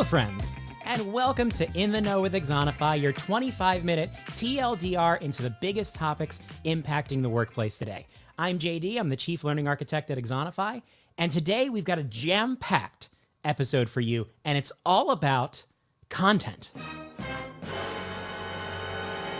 friends, and welcome to In the Know with Axonify, your 25-minute TLDR into the biggest topics impacting the workplace today. I'm JD, I'm the Chief Learning Architect at Axonify, and today we've got a jam-packed episode for you, and it's all about content.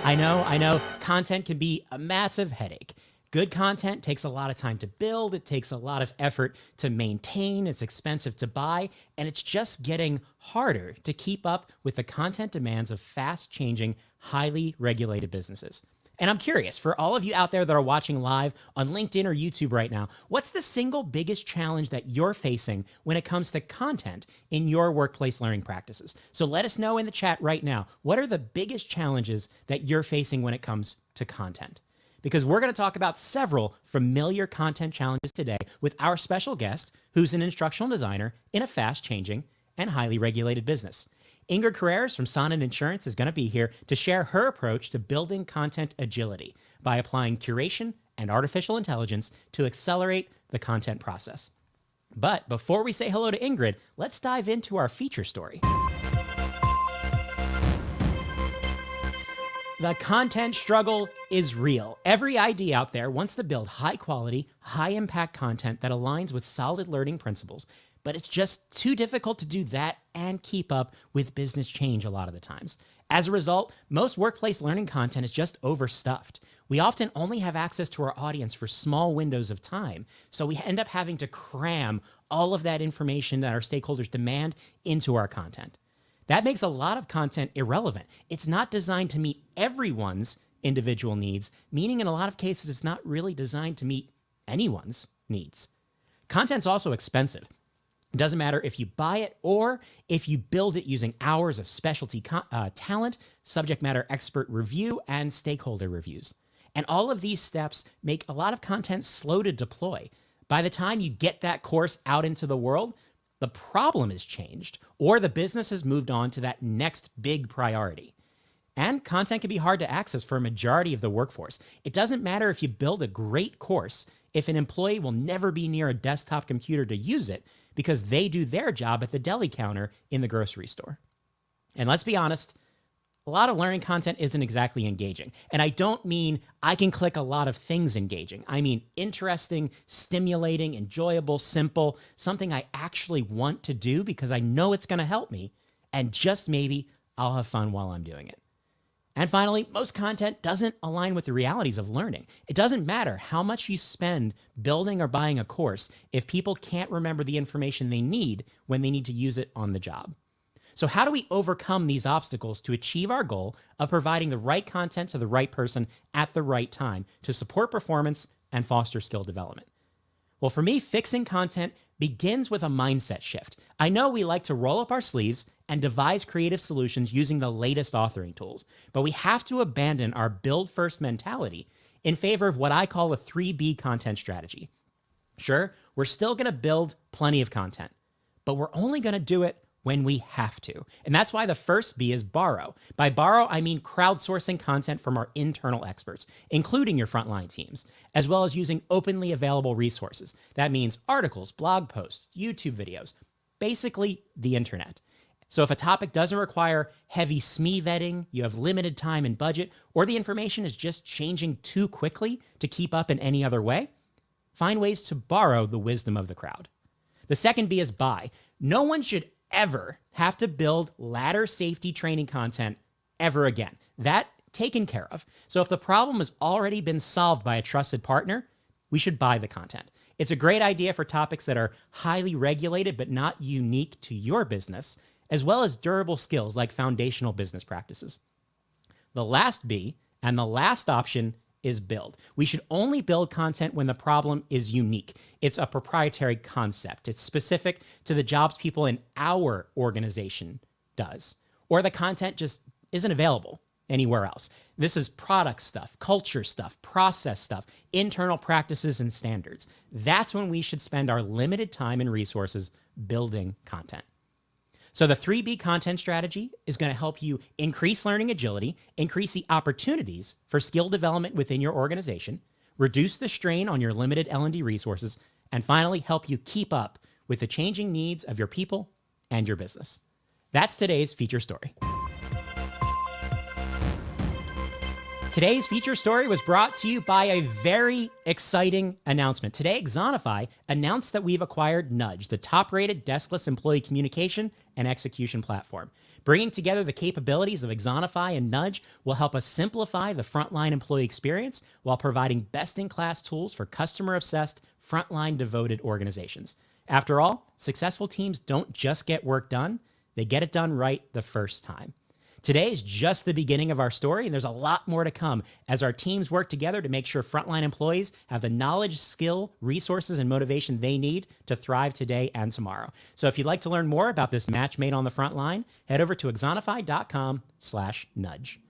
I know, content can be a massive headache. Good content takes a lot of time to build, it takes a lot of effort to maintain, it's expensive to buy, and it's just getting harder to keep up with the content demands of fast-changing, highly regulated businesses. And I'm curious, for all of you out there that are watching live on LinkedIn or YouTube right now, what's the single biggest challenge that you're facing when it comes to content in your workplace learning practices? So let us know in the chat right now, what are the biggest challenges that you're facing when it comes to content? Because we're going to talk about several familiar content challenges today with our special guest, who's an instructional designer in a fast-changing and highly regulated business. Ingrid Carreres from Sonnet Insurance is going to be here to share her approach to building content agility by applying curation and artificial intelligence to accelerate the content process. But before we say hello to Ingrid, let's dive into our feature story. The content struggle is real. Every ID out there wants to build high quality, high impact content that aligns with solid learning principles, but it's just too difficult to do that and keep up with business change a lot of the times. As a result, most workplace learning content is just overstuffed. We often only have access to our audience for small windows of time, so we end up having to cram all of that information that our stakeholders demand into our content. That makes a lot of content irrelevant. It's not designed to meet everyone's individual needs, meaning in a lot of cases, it's not really designed to meet anyone's needs. Content's also expensive. It doesn't matter if you buy it or if you build it using hours of specialty talent, subject matter expert review, and stakeholder reviews. And all of these steps make a lot of content slow to deploy. By the time you get that course out into the world, the problem has changed, or the business has moved on to that next big priority. And content can be hard to access for a majority of the workforce. It doesn't matter if you build a great course if an employee will never be near a desktop computer to use it because they do their job at the deli counter in the grocery store. And let's be honest, a lot of learning content isn't exactly engaging. And I don't mean I can click a lot of things engaging. I mean interesting, stimulating, enjoyable, simple, something I actually want to do because I know it's going to help me, and just maybe I'll have fun while I'm doing it. And finally, most content doesn't align with the realities of learning. It doesn't matter how much you spend building or buying a course if people can't remember the information they need when they need to use it on the job. So how do we overcome these obstacles to achieve our goal of providing the right content to the right person at the right time to support performance and foster skill development? Well, for me, fixing content begins with a mindset shift. I know we like to roll up our sleeves and devise creative solutions using the latest authoring tools, but we have to abandon our build-first mentality in favor of what I call a 3B content strategy. Sure, we're still going to build plenty of content, but we're only going to do it when we have to. And that's why the first B is borrow. By borrow, I mean crowdsourcing content from our internal experts, including your frontline teams, as well as using openly available resources. That means articles, blog posts, YouTube videos, basically the internet. So if a topic doesn't require heavy SME vetting, you have limited time and budget, or the information is just changing too quickly to keep up in any other way, find ways to borrow the wisdom of the crowd. The second B is buy. No one should ever have to build ladder safety training content ever again. That taken care of. So if the problem has already been solved by a trusted partner, we should buy the content. It's a great idea for topics that are highly regulated but not unique to your business, as well as durable skills like foundational business practices. The last B and the last option is build. We should only build content when the problem is unique. It's a proprietary concept. It's specific to the jobs people in our organization does, or the content just isn't available anywhere else. This is product stuff, culture stuff, process stuff, internal practices and standards. That's when we should spend our limited time and resources building content. So the 3B content strategy is going to help you increase learning agility, increase the opportunities for skill development within your organization, reduce the strain on your limited L&D resources, and finally help you keep up with the changing needs of your people and your business. That's today's feature story. Today's feature story was brought to you by a very exciting announcement. Today, Axonify announced that we've acquired Nudge, the top-rated deskless employee communication and execution platform. Bringing together the capabilities of Axonify and Nudge will help us simplify the frontline employee experience while providing best-in-class tools for customer-obsessed, frontline-devoted organizations. After all, successful teams don't just get work done, they get it done right the first time. Today is just the beginning of our story, and there's a lot more to come as our teams work together to make sure frontline employees have the knowledge, skill, resources, and motivation they need to thrive today and tomorrow. So if you'd like to learn more about this match made on the front line, head over to axonify.com/nudge.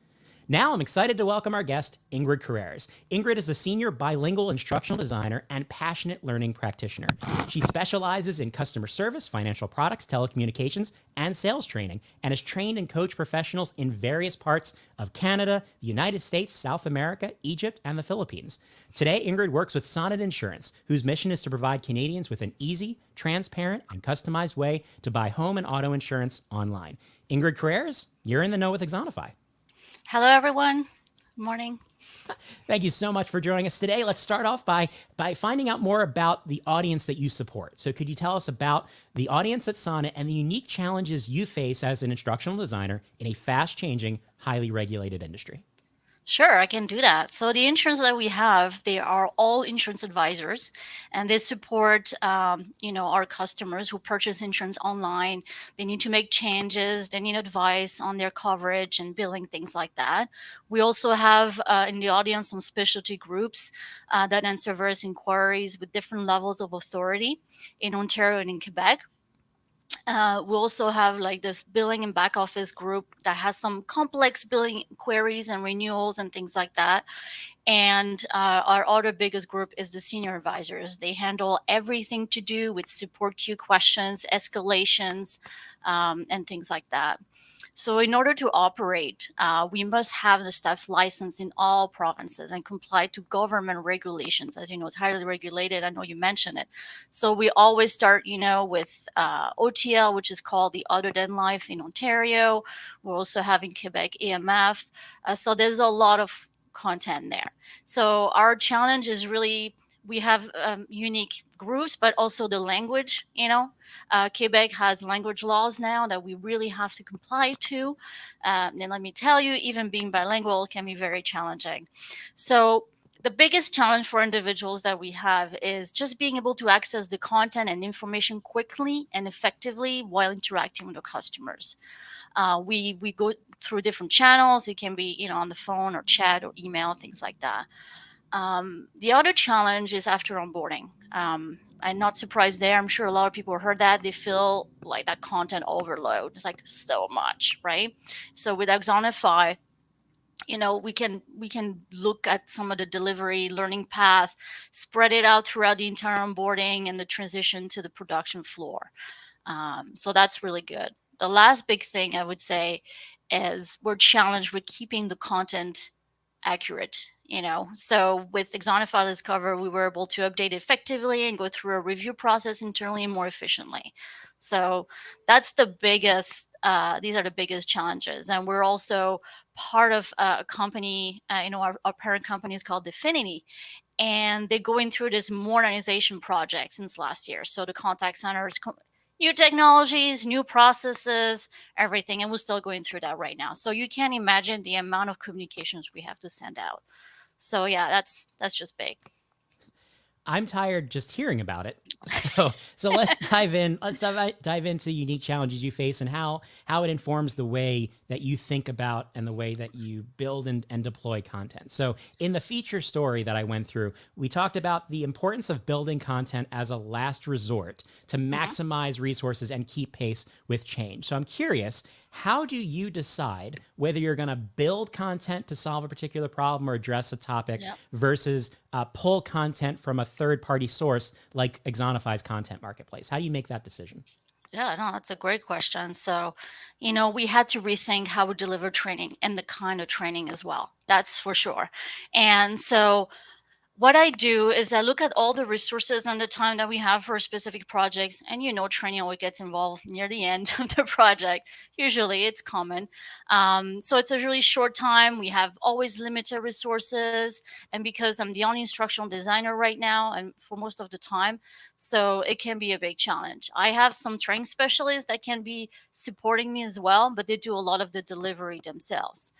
Now I'm excited to welcome our guest, Ingrid Carreres. Ingrid is a senior bilingual instructional designer and passionate learning practitioner. She specializes in customer service, financial products, telecommunications, and sales training, and has trained and coached professionals in various parts of Canada, the United States, South America, Egypt, and the Philippines. Today, Ingrid works with Sonnet Insurance, whose mission is to provide Canadians with an easy, transparent, and customized way to buy home and auto insurance online. Ingrid Carreres, you're in the know with Axonify. Hello, everyone. Good morning. Thank you so much for joining us today. Let's start off by finding out more about the audience that you support. So could you tell us about the audience at Sonnet and the unique challenges you face as an instructional designer in a fast-changing, highly regulated industry? Sure, I can do that. So the insurance that we have, they are all insurance advisors, and they support, our customers who purchase insurance online. They need to make changes. They need advice on their coverage and billing, things like that. We also have in the audience some specialty groups that answer various inquiries with different levels of authority in Ontario and in Quebec. We also have like this billing and back office group that has some complex billing queries and renewals and things like that. And our other biggest group is the senior advisors. They handle everything to do with support queue questions, escalations, and things like that. So in order to operate, we must have the staff licensed in all provinces and comply to government regulations. As you know, it's highly regulated. I know you mentioned it. So we always start, with OTL, which is called the Other Than Life in Ontario. We're also having Quebec EMF. So there's a lot of content there. So our challenge is really, we have unique groups, but also the language, Quebec has language laws now that we really have to comply to. And let me tell you, even being bilingual can be very challenging. So the biggest challenge for individuals that we have is just being able to access the content and information quickly and effectively while interacting with the customers. We go through different channels. It can be, on the phone or chat or email, things like that. The other challenge is after onboarding. I'm not surprised there. I'm sure a lot of people heard that. They feel like that content overload. It's like so much, right? So with Axonify, we can look at some of the delivery learning path, spread it out throughout the entire onboarding and the transition to the production floor. So that's really good. The last big thing I would say is we're challenged with keeping the content accurate. So with Axonify Discover, we were able to update effectively and go through a review process internally and more efficiently. So that's the biggest, these are the biggest challenges. And we're also part of a company, our parent company is called Definity, and they're going through this modernization project since last year. So the contact centers, new technologies, new processes, everything. And we're still going through that right now. So you can't imagine the amount of communications we have to send out. So yeah, that's just big. I'm tired just hearing about it. So let's dive in. Let's dive into the unique challenges you face and how it informs the way that you think about and the way that you build and deploy content. So in the feature story that I went through, we talked about the importance of building content as a last resort to maximize resources and keep pace with change. So I'm curious, how do you decide whether you're going to build content to solve a particular problem or address a topic versus pull content from a third-party source like Axonify's content marketplace? How do you make that decision? Yeah, no, that's a great question. So, we had to rethink how we deliver training and the kind of training as well. That's for sure. And so What I do is I look at all the resources and the time that we have for specific projects. And training always gets involved near the end of the project. Usually it's common. So it's a really short time. We have always limited resources. And because I'm the only instructional designer right now and for most of the time, so it can be a big challenge. I have some training specialists that can be supporting me as well, but they do a lot of the delivery themselves.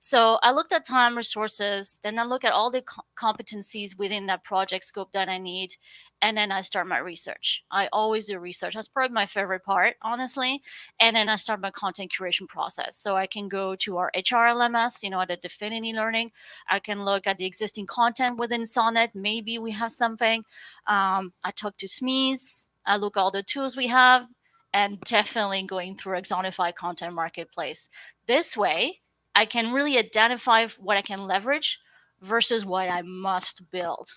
So I looked at time, resources, then I look at all the competencies within that project scope that I need, and then I start my research. I always do research. That's probably my favorite part, honestly. And then I start my content curation process. So I can go to our HRLMS, at the Definity Learning. I can look at the existing content within Sonnet. Maybe we have something. I talk to SMEs. I look at all the tools we have, and definitely going through Axonify Content Marketplace. This way, I can really identify what I can leverage versus what I must build.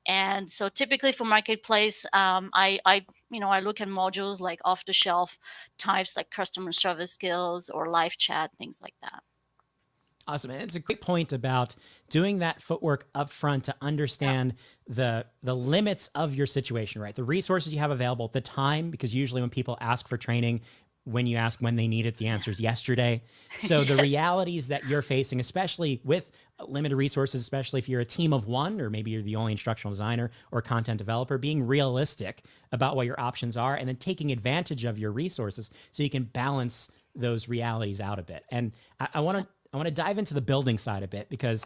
And so typically for marketplace, I look at modules like off the shelf types like customer service skills or live chat, things like that. Awesome. And it's a great point about doing that footwork up front to understand the limits of your situation, right? The resources you have available, the time, because usually when people ask for training, when you ask when they need it, the answer is yesterday. So the realities that you're facing, especially with limited resources, especially if you're a team of one, or maybe you're the only instructional designer or content developer, being realistic about what your options are and then taking advantage of your resources so you can balance those realities out a bit. And I want to dive into the building side a bit, because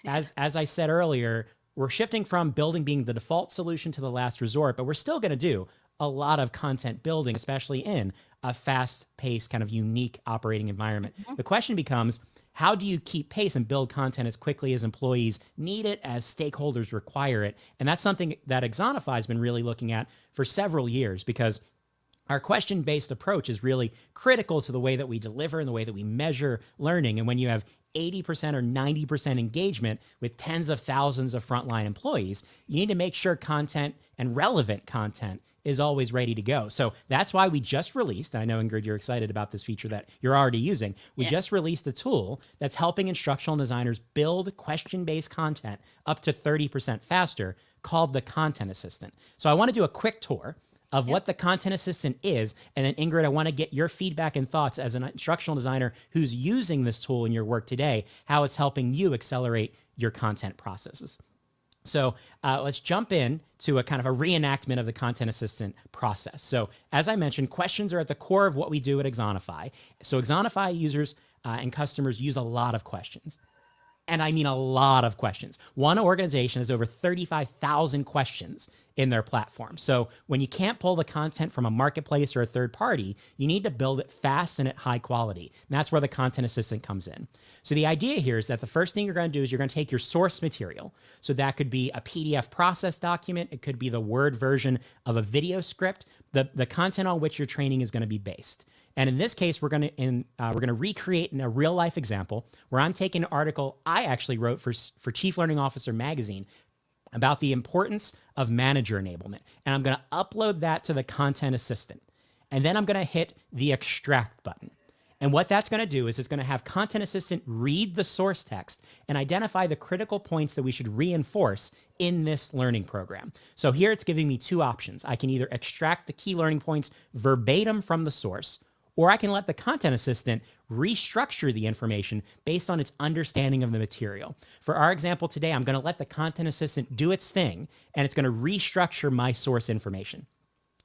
as I said earlier, we're shifting from building being the default solution to the last resort, but we're still going to do a lot of content building, especially in a fast-paced, kind of unique operating environment. The question becomes, how do you keep pace and build content as quickly as employees need it, as stakeholders require it? And that's something that Axonify has been really looking at for several years, because our question-based approach is really critical to the way that we deliver and the way that we measure learning. And when you have 80% or 90% engagement with tens of thousands of frontline employees, you need to make sure content and relevant content is always ready to go. So that's why we just released, and I know, Ingrid, you're excited about this feature that you're already using. We just released a tool that's helping instructional designers build question-based content up to 30% faster, called the Content Assistant. So I want to do a quick tour of what the Content Assistant is. And then, Ingrid, I want to get your feedback and thoughts as an instructional designer who's using this tool in your work today, how it's helping you accelerate your content processes. So let's jump in to a kind of a reenactment of the Content Assistant process. So as I mentioned, questions are at the core of what we do at Axonify. So Axonify users and customers use a lot of questions. And I mean a lot of questions. One organization has over 35,000 questions in their platform. So when you can't pull the content from a marketplace or a third party, you need to build it fast and at high quality. And that's where the Content Assistant comes in. So the idea here is that the first thing you're going to do is you're going to take your source material. So that could be a PDF process document. It could be the Word version of a video script, the content on which your training is going to be based. And in this case, we're going to recreate in a real life example where I'm taking an article I actually wrote for Chief Learning Officer magazine about the importance of manager enablement. And I'm going to upload that to the Content Assistant. And then I'm going to hit the extract button. And what that's going to do is it's going to have Content Assistant read the source text and identify the critical points that we should reinforce in this learning program. So here it's giving me two options. I can either extract the key learning points verbatim from the source, or I can let the Content Assistant restructure the information based on its understanding of the material. For our example today, I'm going to let the Content Assistant do its thing, and it's going to restructure my source information.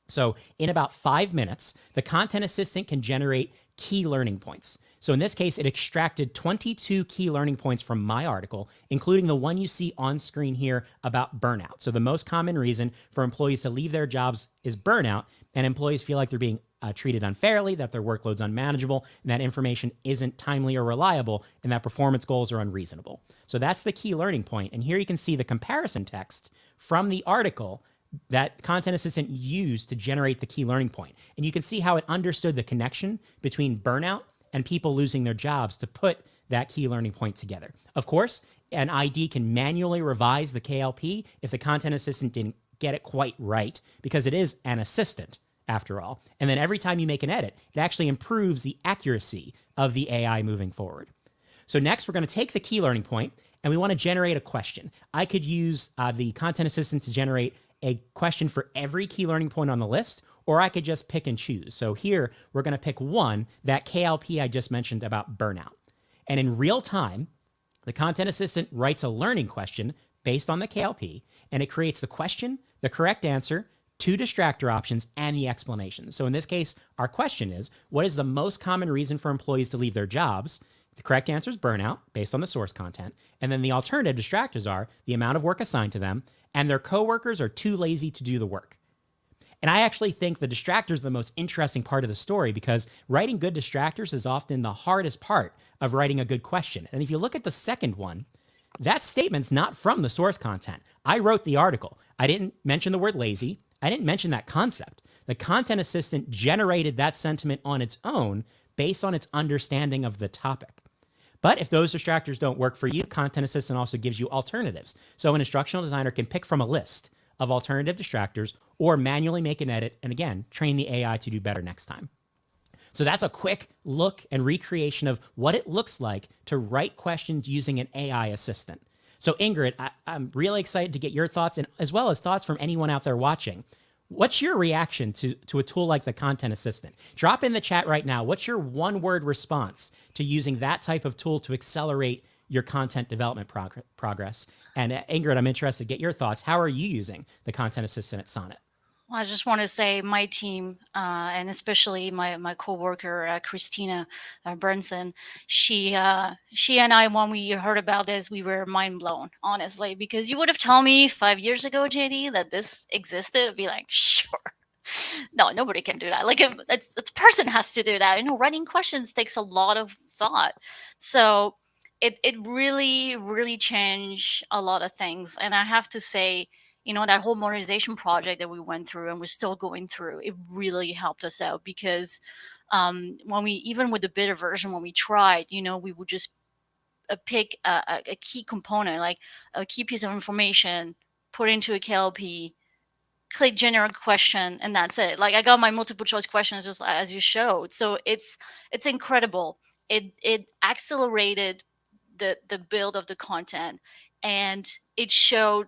So in about 5 minutes, the Content Assistant can generate key learning points. So in this case, it extracted 22 key learning points from my article, including the one you see on screen here about burnout. So the most common reason for employees to leave their jobs is burnout, and employees feel like they're being treated unfairly, that their workload's unmanageable, and that information isn't timely or reliable, and that performance goals are unreasonable. So that's the key learning point. And here you can see the comparison text from the article that Content Assistant used to generate the key learning point. And you can see how it understood the connection between burnout and people losing their jobs to put that key learning point together. Of course, an ID can manually revise the KLP if the Content Assistant didn't get it quite right, because it is an assistant after all. And then every time you make an edit, it actually improves the accuracy of the AI moving forward. So next, we're going to take the key learning point and we want to generate a question. I could use the content assistant to generate a question for every key learning point on the list, or I could just pick and choose. So here we're going to pick one, that KLP I just mentioned about burnout. And in real time, the content assistant writes a learning question based on the KLP, and it creates the question, the correct answer, 2 distractor options, and the explanation. So in this case, our question is, what is the most common reason for employees to leave their jobs? The correct answer is burnout, based on the source content. And then the alternative distractors are the amount of work assigned to them, and their coworkers are too lazy to do the work. And I actually think the distractors are the most interesting part of the story, because writing good distractors is often the hardest part of writing a good question. And if you look at the second one, that statement's not from the source content. I wrote the article. I didn't mention the word lazy. I didn't mention that concept. The content assistant generated that sentiment on its own based on its understanding of the topic. But if those distractors don't work for you, Content Assistant also gives you alternatives. So an instructional designer can pick from a list of alternative distractors or manually make an edit and, again, train the AI to do better next time. So that's a quick look and recreation of what it looks like to write questions using an AI assistant. So Ingrid, I'm really excited to get your thoughts, and as well as thoughts from anyone out there watching. What's your reaction to a tool like the Content Assistant? Drop in the chat right now. What's your one-word response to using that type of tool to accelerate your content development progress? And Ingrid, I'm interested to get your thoughts. How are you using the Content Assistant at Sonnet? Well, I just want to say my team, and especially my coworker Christina Burnson, she and I, when we heard about this, we were mind blown, honestly, because you would have told me 5 years ago, JD, that this existed. I'd be like, sure. No, nobody can do that. Like, the person has to do that. Writing questions takes a lot of thought. So it really, really changed a lot of things. And I have to say, that whole modernization project that we went through and we're still going through, it really helped us out, because when we, even with the beta version, when we tried, we would just pick a key component, like a key piece of information, put into a KLP, click generate question, and that's it. Like, I got my multiple choice questions just as you showed. So it's incredible. It accelerated the build of the content, and it showed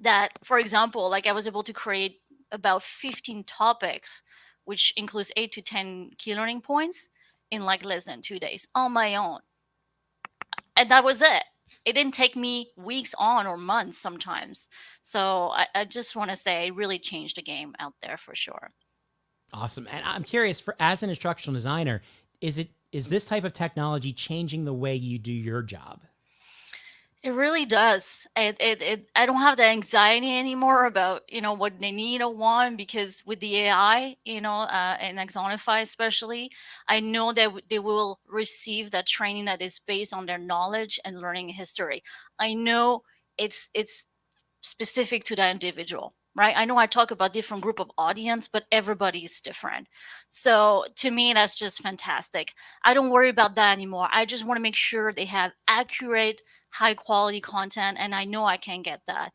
that, for example, like, I was able to create about 15 topics, which includes 8 to 10 key learning points, in like less than 2 days on my own. And that was it. It didn't take me weeks on or months sometimes. So I just want to say it really changed the game out there for sure. Awesome. And I'm curious, as an instructional designer, is this type of technology changing the way you do your job? It really does. I don't have the anxiety anymore about, what they need or want, because with the AI, and Axonify especially, I know that they will receive that training that is based on their knowledge and learning history. I know it's specific to that individual, right? I know I talk about different group of audience, but everybody is different. So to me, that's just fantastic. I don't worry about that anymore. I just want to make sure they have accurate, high quality content, and I know I can get that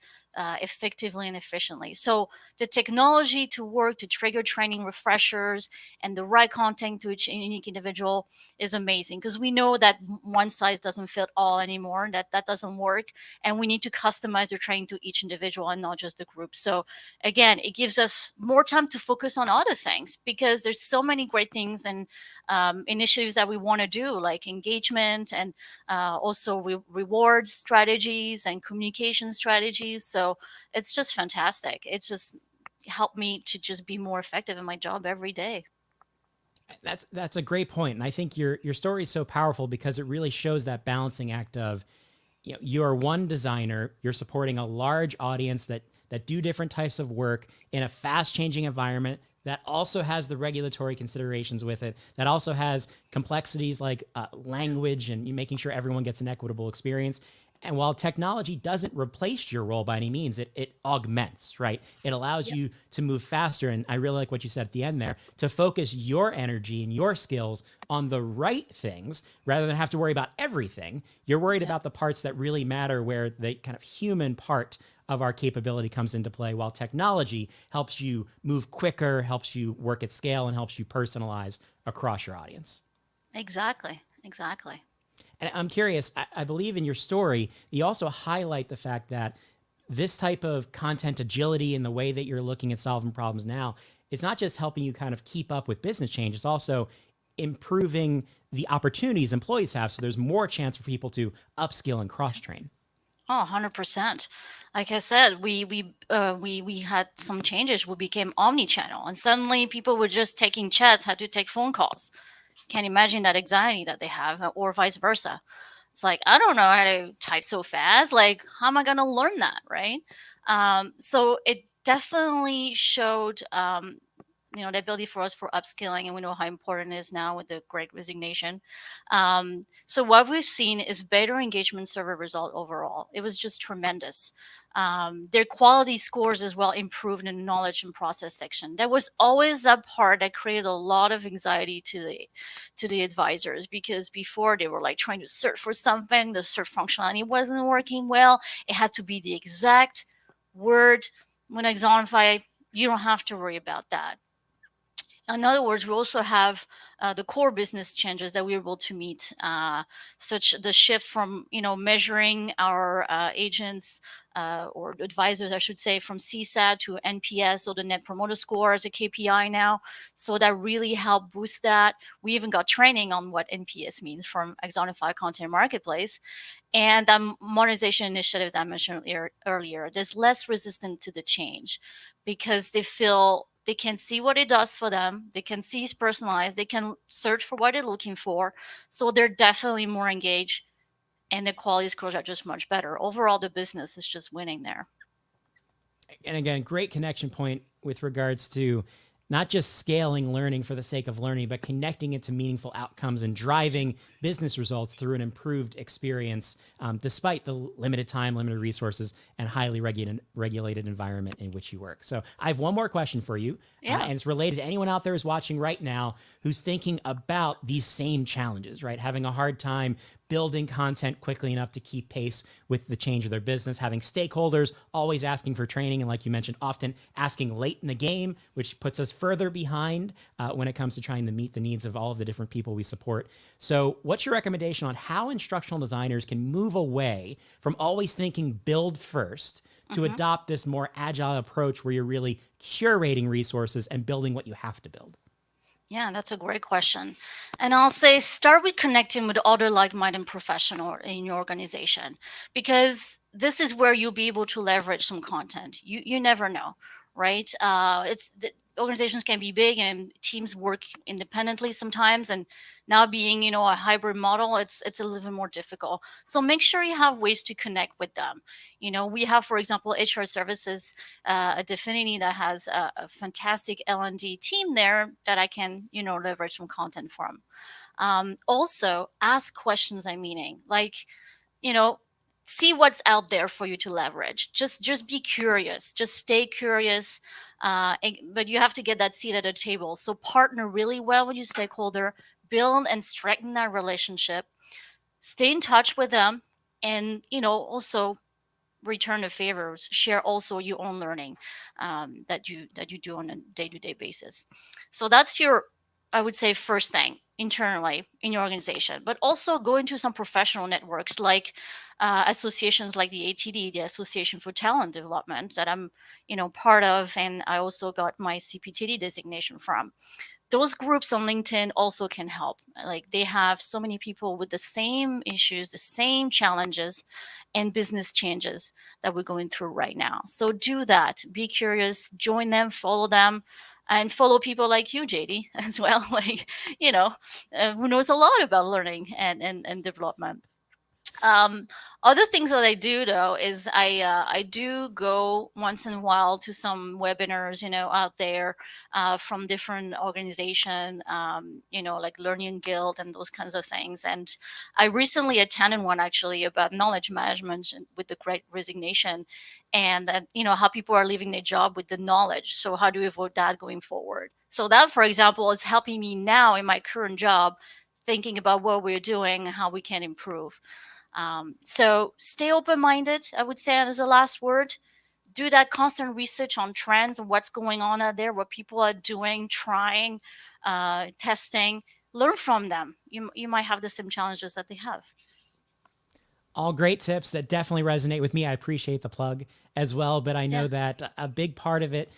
effectively and efficiently. So the technology to work to trigger training refreshers and the right content to each unique individual is amazing, because we know that one size doesn't fit all anymore. That doesn't work, and we need to customize the training to each individual and not just the group. So again, it gives us more time to focus on other things, because there's so many great things and initiatives that we want to do, like engagement and also reward strategies and communication strategies. So it's just fantastic. It's just helped me to just be more effective in my job every day. That's a great point. And I think your story is so powerful, because it really shows that balancing act of, you're one designer, you're supporting a large audience that do different types of work in a fast changing environment that also has the regulatory considerations with it, that also has complexities like language and making sure everyone gets an equitable experience. And while technology doesn't replace your role by any means, it augments, right? It allows you to move faster. And I really like what you said at the end there, to focus your energy and your skills on the right things rather than have to worry about everything. You're worried about the parts that really matter, where the kind of human part of our capability comes into play, while technology helps you move quicker, helps you work at scale, and helps you personalize across your audience. Exactly. And I'm curious, I believe in your story, you also highlight the fact that this type of content agility and the way that you're looking at solving problems now, it's not just helping you kind of keep up with business change, it's also improving the opportunities employees have. So there's more chance for people to upskill and cross train. Oh, 100%. Like I said, we had some changes. We became omni-channel, and suddenly people were just taking chats, had to take phone calls. Can't imagine that anxiety that they have, or vice versa. It's like, I don't know how to type so fast. Like, how am I going to learn that? Right. So it definitely showed, the ability for us for upskilling, and we know how important it is now with the Great Resignation. So what we've seen is better engagement survey result overall. It was just tremendous. Their quality scores as well improved in the knowledge and process section. There was always that part that created a lot of anxiety to the advisors, because before they were like trying to search for something, the search functionality wasn't working well. It had to be the exact word. When Axonify, you don't have to worry about that. In other words, we also have the core business changes that we're able to meet, such the shift from measuring our agents or advisors, I should say, from CSAT to NPS, or the Net Promoter Score as a KPI now. So that really helped boost that. We even got training on what NPS means from Axonify Content Marketplace. And the modernization initiative that I mentioned earlier, there's less resistant to the change, because they feel they can see what it does for them. They can see it's personalized. They can search for what they're looking for. So they're definitely more engaged, and the quality scores are just much better. Overall, the business is just winning there. And again, great connection point with regards to not just scaling learning for the sake of learning, but connecting it to meaningful outcomes and driving business results through an improved experience, despite the limited time, limited resources, and highly regulated environment in which you work. So I have one more question for you, and it's related to anyone out there who's watching right now who's thinking about these same challenges, right? Having a hard time building content quickly enough to keep pace with the change of their business, having stakeholders always asking for training, and like you mentioned, often asking late in the game, which puts us further behind when it comes to trying to meet the needs of all of the different people we support. So what's your recommendation on how instructional designers can move away from always thinking build first to adopt this more agile approach where you're really curating resources and building what you have to build? Yeah, that's a great question. And I'll say start with connecting with other like-minded professionals in your organization, because this is where you'll be able to leverage some content. You never know, right? It's the organizations can be big and teams work independently sometimes, and now being a hybrid model, it's a little bit more difficult. So make sure you have ways to connect with them. We have, for example, HR services, a Definity that has a fantastic L&D team there that I can leverage some content from. Also ask questions. I'm meaning, like, you know see what's out there for you to leverage. Just be curious, just stay curious. But you have to get that seat at the table. So partner really well with your stakeholder, build and strengthen that relationship, stay in touch with them, and also return the favors. Share also your own learning, that you do on a day-to-day basis. So that's your, I would say, first thing internally in your organization. But also go into some professional networks, like associations like the ATD, the Association for Talent Development, that I'm part of, and I also got my CPTD designation from. Those groups on LinkedIn also can help. Like, they have so many people with the same issues, the same challenges and business changes that we're going through right now. So do that. Be curious, join them, follow them, and follow people like you, JD, as well. Like, who knows a lot about learning and development. Um, Other things that I do, though, is I do go once in a while to some webinars, out there, from different organizations, like Learning Guild and those kinds of things. And I recently attended one, actually, about knowledge management with the Great Resignation, and that how people are leaving their job with the knowledge. So how do we avoid that going forward? So that, for example, is helping me now in my current job, thinking about what we're doing, how we can improve. So stay open-minded, I would say, as a last word. Do that constant research on trends and what's going on out there, what people are doing, trying, testing. Learn from them. You might have the same challenges that they have. All great tips that definitely resonate with me. I appreciate the plug as well, but I know that a big part of it,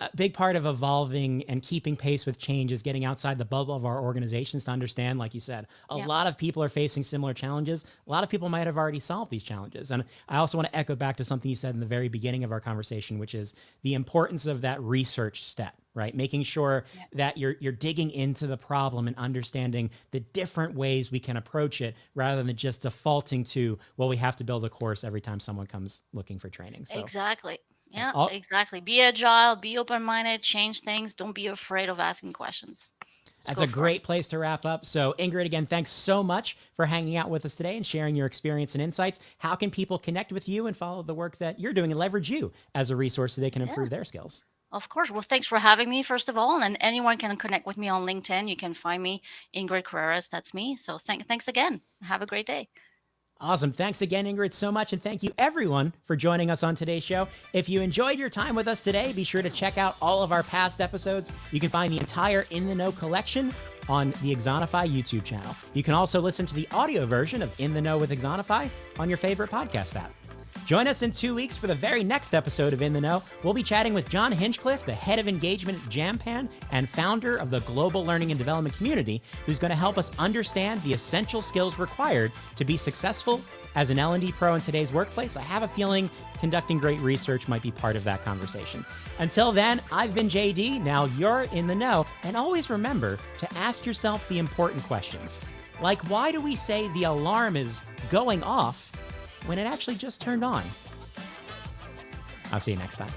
a big part of evolving and keeping pace with change is getting outside the bubble of our organizations to understand, like you said, a lot of people are facing similar challenges. A lot of people might have already solved these challenges. And I also want to echo back to something you said in the very beginning of our conversation, which is the importance of that research step, right? Making sure that you're digging into the problem and understanding the different ways we can approach it rather than just defaulting to, well, we have to build a course every time someone comes looking for training. So Exactly. Yeah, exactly. Be agile, be open-minded, change things. Don't be afraid of asking questions. Just that's go a for it. great place to wrap up. So Ingrid, again, thanks so much for hanging out with us today and sharing your experience and insights. How can people connect with you and follow the work that you're doing and leverage you as a resource so they can improve their skills? Of course. Well, thanks for having me, first of all. And anyone can connect with me on LinkedIn. You can find me, Ingrid Carreres. That's me. So thanks again. Have a great day. Awesome. Thanks again, Ingrid, so much. And thank you, everyone, for joining us on today's show. If you enjoyed your time with us today, be sure to check out all of our past episodes. You can find the entire In the Know collection on the Axonify YouTube channel. You can also listen to the audio version of In the Know with Axonify on your favorite podcast app. Join us in 2 weeks for the very next episode of In the Know. We'll be chatting with John Hinchcliffe, the head of engagement at Jampan and founder of the Global Learning and Development Community, who's going to help us understand the essential skills required to be successful as an L&D pro in today's workplace. I have a feeling conducting great research might be part of that conversation. Until then, I've been JD. Now you're in the know. And always remember to ask yourself the important questions. Like, why do we say the alarm is going off when it actually just turned on? I'll see you next time.